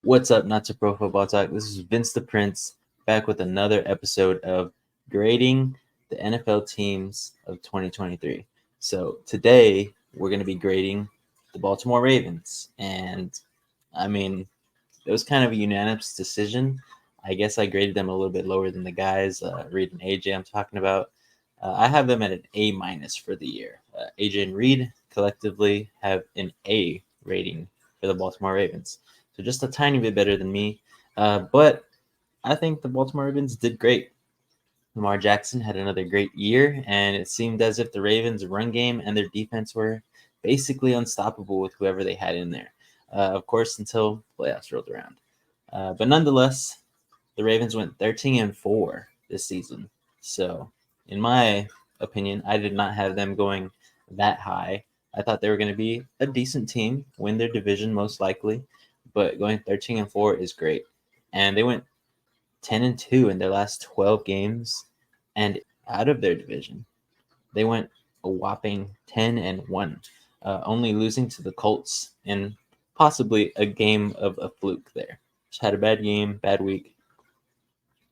What's up, Not So Pro Football Talk? This is Vince the Prince back with another episode of grading the NFL teams of 2023. So today we're going to be grading the Baltimore Ravens. And I mean, it was kind of a unanimous decision. I guess I graded them a little bit lower than the guys, Reed and AJ I'm talking about. I have them at an A- for the year. AJ and Reed collectively have an A rating for the Baltimore Ravens. So just a tiny bit better than me. But I think the Baltimore Ravens did great. Lamar Jackson had another great year, and it seemed as if the Ravens' run game and their defense were basically unstoppable with whoever they had in there. Of course, until playoffs rolled around. But nonetheless, the Ravens went 13-4 this season. So, in my opinion, I did not have them going that high. I thought they were going to be a decent team, win their division most likely, but going 13-4 is great. And they went 10-2 in their last 12 games, and out of their division, they went a whopping 10-1, only losing to the Colts in possibly a game of a fluke there. Just had a bad game, bad week.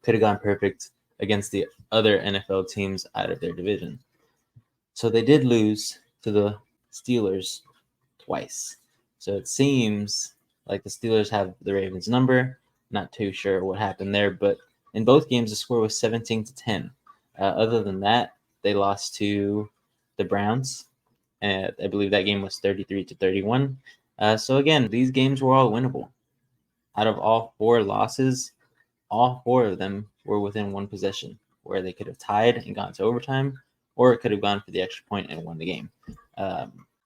Could have gone perfect against the other NFL teams out of their division. So they did lose to the Steelers twice. So it seems like the Steelers have the Ravens' number. Not too sure what happened there, but in both games the score was 17-10. Other than that, they lost to the Browns. I believe that game was 33-31. So again, these games were all winnable. Out of all four losses, all four of them were within one possession, where they could have tied and gone to overtime, or it could have gone for the extra point and won the game.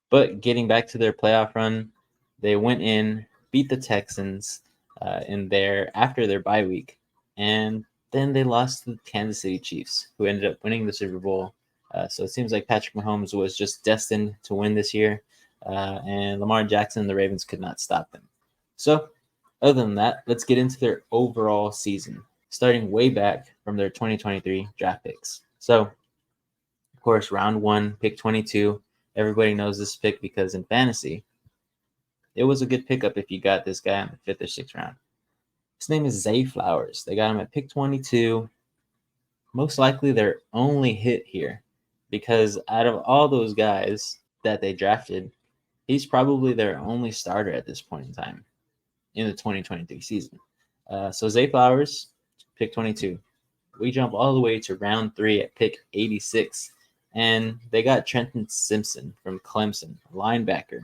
But getting back to their playoff run, they went in, beat the Texans after their bye week, and then they lost to the Kansas City Chiefs, who ended up winning the Super Bowl. So it seems like Patrick Mahomes was just destined to win this year, and Lamar Jackson and the Ravens could not stop them. So other than that, let's get into their overall season, starting way back from their 2023 draft picks. So, of course, round 1, pick 22. Everybody knows this pick because in fantasy, it was a good pickup if you got this guy in the 5th or 6th round. His name is Zay Flowers. They got him at pick 22. Most likely their only hit here because out of all those guys that they drafted, he's probably their only starter at this point in time in the 2023 season. So Zay Flowers, pick 22. We jump all the way to round 3 at pick 86, and they got Trenton Simpson from Clemson, a linebacker.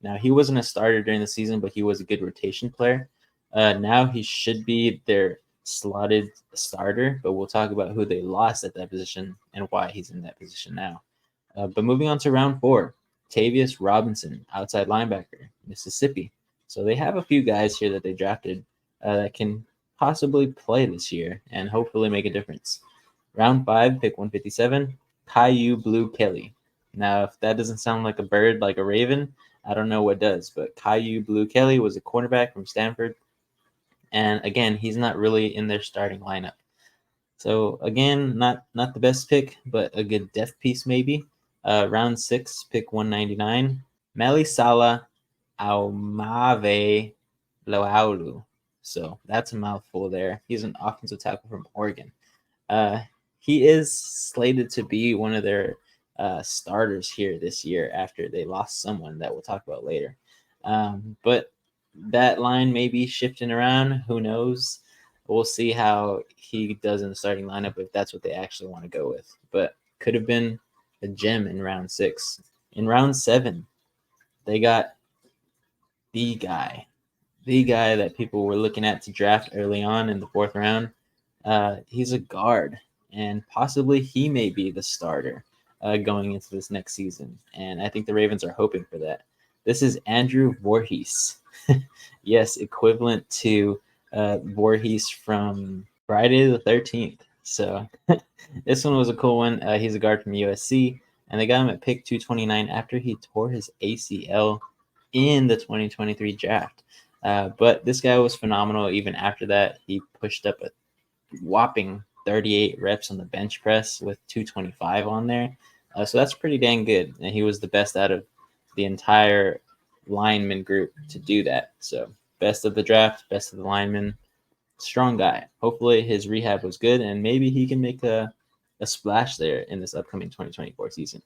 Now, he wasn't a starter during the season, but he was a good rotation player. Now he should be their slotted starter, but we'll talk about who they lost at that position and why he's in that position now. But moving on to round 4, Tavius Robinson, outside linebacker, Mississippi. So they have a few guys here that they drafted that can possibly play this year and hopefully make a difference. Round 5, pick 157, Caillou Blue Kelly. Now, if that doesn't sound like a bird, like a raven, I don't know what does. But Caillou Blue Kelly was a cornerback from Stanford. And again, he's not really in their starting lineup. So again, not the best pick, but a good depth piece maybe. Round 6, pick 199, Melisala Aumave Loaulu. So that's a mouthful there. He's an offensive tackle from Oregon. He is slated to be one of their starters here this year after they lost someone that we'll talk about later. But that line may be shifting around. Who knows? We'll see how he does in the starting lineup if that's what they actually want to go with. But could have been a gem in round 6. In round 7, they got the guy that people were looking at to draft early on in the 4th round. He's a guard, and possibly he may be the starter going into this next season. And I think the Ravens are hoping for that. This is Andrew Voorhees. Yes, equivalent to Voorhees from Friday the 13th. So this one was a cool one. He's a guard from USC, and they got him at pick 229 after he tore his ACL in the 2023 draft. But this guy was phenomenal. Even after that, he pushed up a whopping 38 reps on the bench press with 225 on there. So that's pretty dang good. And he was the best out of the entire lineman group to do that. So best of the draft, best of the linemen, strong guy. Hopefully his rehab was good, and maybe he can make a splash there in this upcoming 2024 season.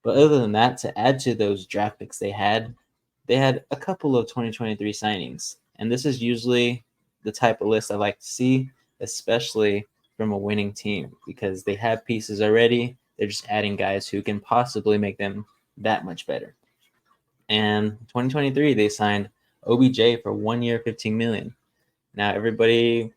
But other than that, to add to those draft picks they had a couple of 2023 signings. And this is usually the type of list I like to see, especially from a winning team, because they have pieces already. They're just adding guys who can possibly make them that much better. And 2023, they signed OBJ for 1 year, $15 million. Now, everybody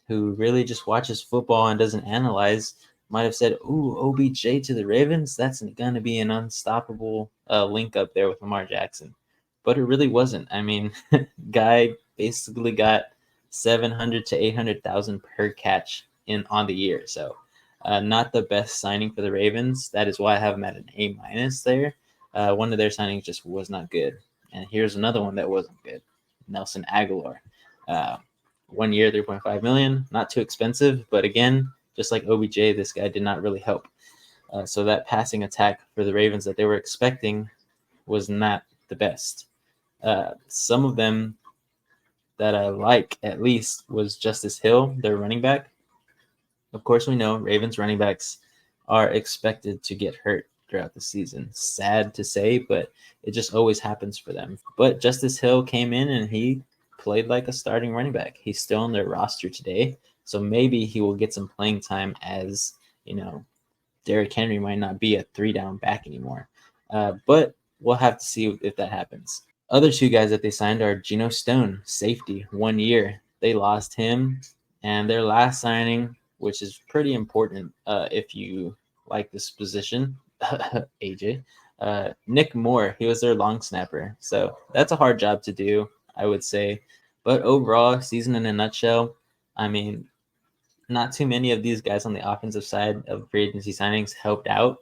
who really just watches football and doesn't analyze might have said, "Ooh, OBJ to the Ravens, that's going to be an unstoppable link up there with Lamar Jackson." But it really wasn't. I mean, guy basically got 700 to 800,000 per catch on the year. So, not the best signing for the Ravens. That is why I have him at an A- there. One of their signings just was not good. And here's another one that wasn't good: Nelson Aguilar. 1 year, 3.5 million. Not too expensive, but again, just like OBJ, this guy did not really help. So that passing attack for the Ravens that they were expecting was not the best. Some of them that I like, at least, was Justice Hill, their running back. Of course, we know Ravens running backs are expected to get hurt throughout the season. Sad to say, but it just always happens for them. But Justice Hill came in and he played like a starting running back. He's still on their roster today, so maybe he will get some playing time, as Derrick Henry might not be a 3-down back anymore. But we'll have to see if that happens. Other two guys that they signed are Geno Stone, safety, 1 year. They lost him, and their last signing, which is pretty important if you like this position, AJ, Nick Moore. He was their long snapper. So that's a hard job to do, I would say. But overall, season in a nutshell, I mean, not too many of these guys on the offensive side of free agency signings helped out,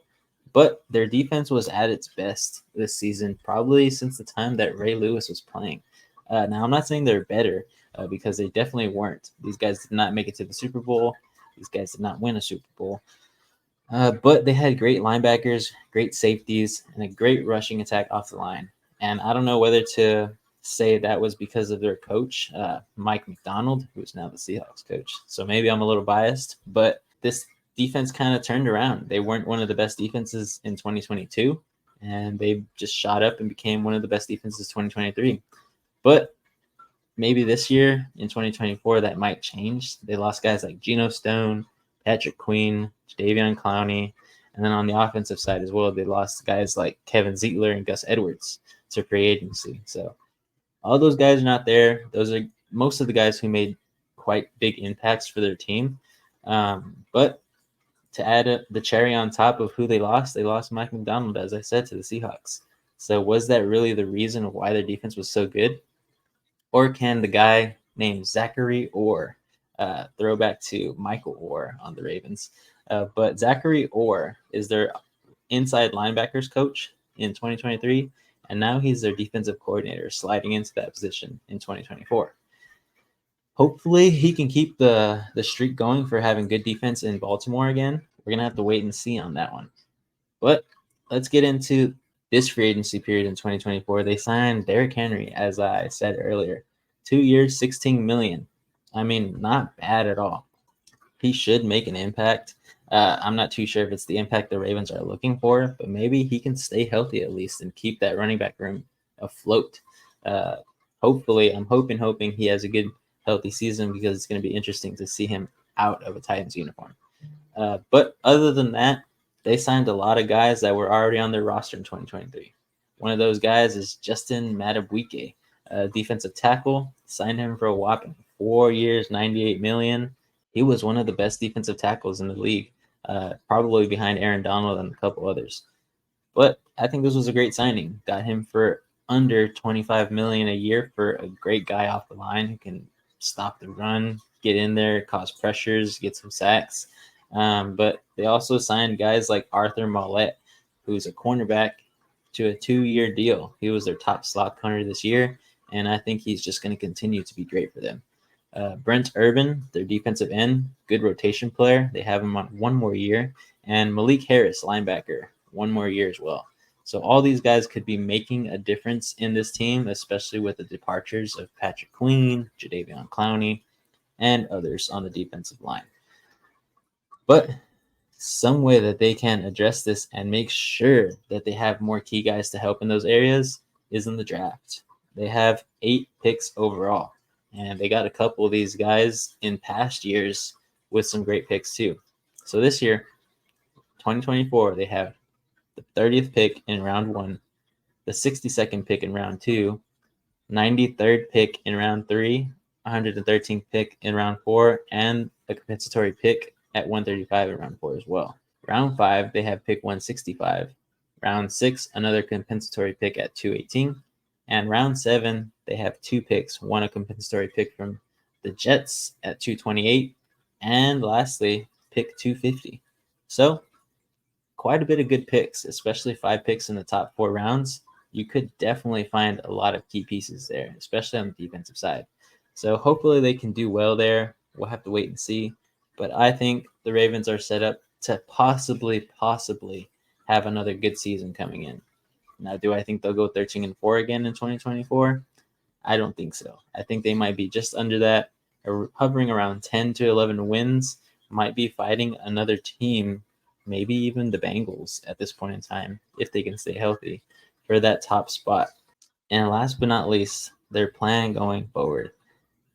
but their defense was at its best this season, probably since the time that Ray Lewis was playing. Now, I'm not saying they're better because they definitely weren't. These guys did not make it to the Super Bowl. These guys did not win a Super Bowl. But they had great linebackers, great safeties, and a great rushing attack off the line. And I don't know whether to say that was because of their coach, Mike McDonald, who's now the Seahawks coach. So maybe I'm a little biased, but this defense kind of turned around. They weren't one of the best defenses in 2022, and they just shot up and became one of the best defenses 2023. But maybe this year in 2024 that might change. They lost guys like Geno Stone, Patrick Queen, Jadeveon Clowney, and then on the offensive side as well, they lost guys like Kevin Ziegler and Gus Edwards to free agency. So all those guys are not there. Those are most of the guys who made quite big impacts for their team. But to add the cherry on top of who they lost Mike McDonald, as I said, to the Seahawks. So was that really the reason why their defense was so good? Or can the guy named Zachary Orr, throwback to Michael Orr on the Ravens, but Zachary Orr is their inside linebackers coach in 2023, and now he's their defensive coordinator, sliding into that position in 2024. Hopefully, he can keep the streak going for having good defense in Baltimore again. We're going to have to wait and see on that one. But let's get into this free agency period in 2024. They signed Derrick Henry, as I said earlier. 2 years, $16 million. I mean, not bad at all. He should make an impact. I'm not too sure if it's the impact the Ravens are looking for, but maybe he can stay healthy at least and keep that running back room afloat. Hopefully, I'm hoping he has a good, healthy season, because it's going to be interesting to see him out of a Titans uniform. But other than that, they signed a lot of guys that were already on their roster in 2023. One of those guys is Justin Madubuike, defensive tackle. Signed him for a whopping 4 years, $98 million. He was one of the best defensive tackles in the league, probably behind Aaron Donald and a couple others. But I think this was a great signing. Got him for under $25 million a year for a great guy off the line who can stop the run, get in there, cause pressures, get some sacks. But they also signed guys like Arthur Mollett, who's a cornerback, to a 2-year deal. He was their top slot corner this year, and I think he's just going to continue to be great for them. Brent Urban, their defensive end, good rotation player. They have him on 1 more year. And Malik Harris, linebacker, 1 more year as well. So all these guys could be making a difference in this team, especially with the departures of Patrick Queen, Jadeveon Clowney, and others on the defensive line. But some way that they can address this and make sure that they have more key guys to help in those areas is in the draft. They have 8 picks overall, and they got a couple of these guys in past years with some great picks too. So this year, 2024, they have the 30th pick in round 1, the 62nd pick in round 2, 93rd pick in round 3, 113th pick in round 4, and a compensatory pick at 135 in round 4 as well. Round 5, they have pick 165. Round 6, another compensatory pick at 218. And round 7, they have 2 picks, one a compensatory pick from the Jets at 228. And lastly, pick 250. So quite a bit of good picks, especially 5 picks in the top 4 rounds. You could definitely find a lot of key pieces there, especially on the defensive side. So hopefully they can do well there. We'll have to wait and see. But I think the Ravens are set up to possibly have another good season coming in. Now, do I think they'll go 13-4 again in 2024? I don't think so. I think they might be just under that, or hovering around 10 to 11 wins, might be fighting another team, maybe even the Bengals at this point in time, if they can stay healthy, for that top spot. And last but not least, their plan going forward.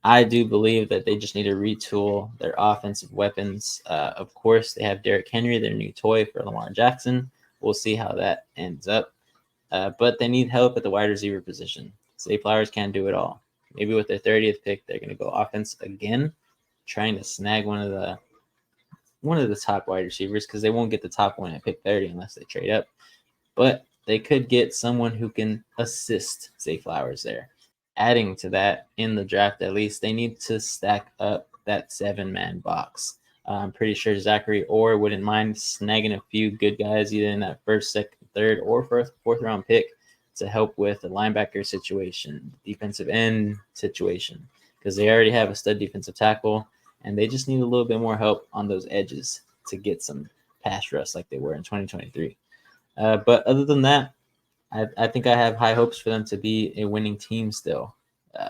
I do believe that they just need to retool their offensive weapons. Of course, they have Derrick Henry, their new toy for Lamar Jackson. We'll see how that ends up. But they need help at the wide receiver position. Zay Flowers can't do it all. Maybe with their 30th pick, they're going to go offense again, trying to snag one of the top wide receivers, because they won't get the top one at pick 30 unless they trade up. But they could get someone who can assist Zay Flowers there. Adding to that, in the draft at least, they need to stack up that 7-man box. I'm pretty sure Zachary Orr wouldn't mind snagging a few good guys either in that first, second, third, or fourth round pick to help with the linebacker situation, defensive end situation, because they already have a stud defensive tackle, and they just need a little bit more help on those edges to get some pass rush like they were in 2023. But other than that, I think I have high hopes for them to be a winning team still.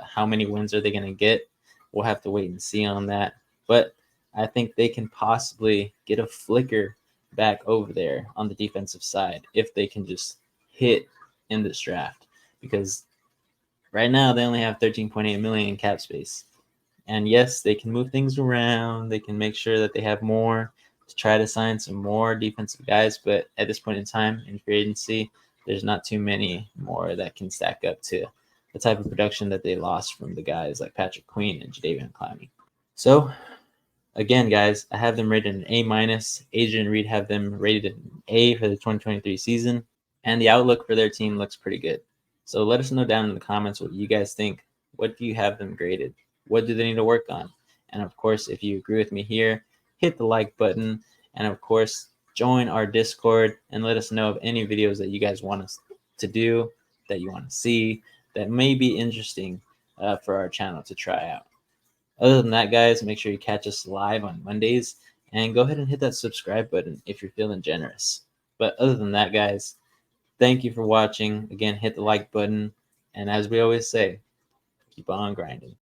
How many wins are they going to get? We'll have to wait and see on that. But I think they can possibly get a flicker back over there on the defensive side if they can just hit in this draft. Because right now they only have 13.8 million in cap space. And yes, they can move things around. They can make sure that they have more to try to sign some more defensive guys. But at this point in time in free agency, there's not too many more that can stack up to the type of production that they lost from the guys like Patrick Queen and Jadeveon Clowney. So, again, guys, I have them rated an A-. Adrian Reed have them rated an A for the 2023 season. And the outlook for their team looks pretty good. So let us know down in the comments what you guys think. What do you have them graded? What do they need to work on? And, of course, if you agree with me here, hit the like button. And, of course, join our Discord and let us know of any videos that you guys want us to do, that you want to see, that may be interesting for our channel to try out. Other than that, guys, make sure you catch us live on Mondays, and go ahead and hit that subscribe button if you're feeling generous. But other than that, guys, thank you for watching. Again, hit the like button, and as we always say, keep on grinding.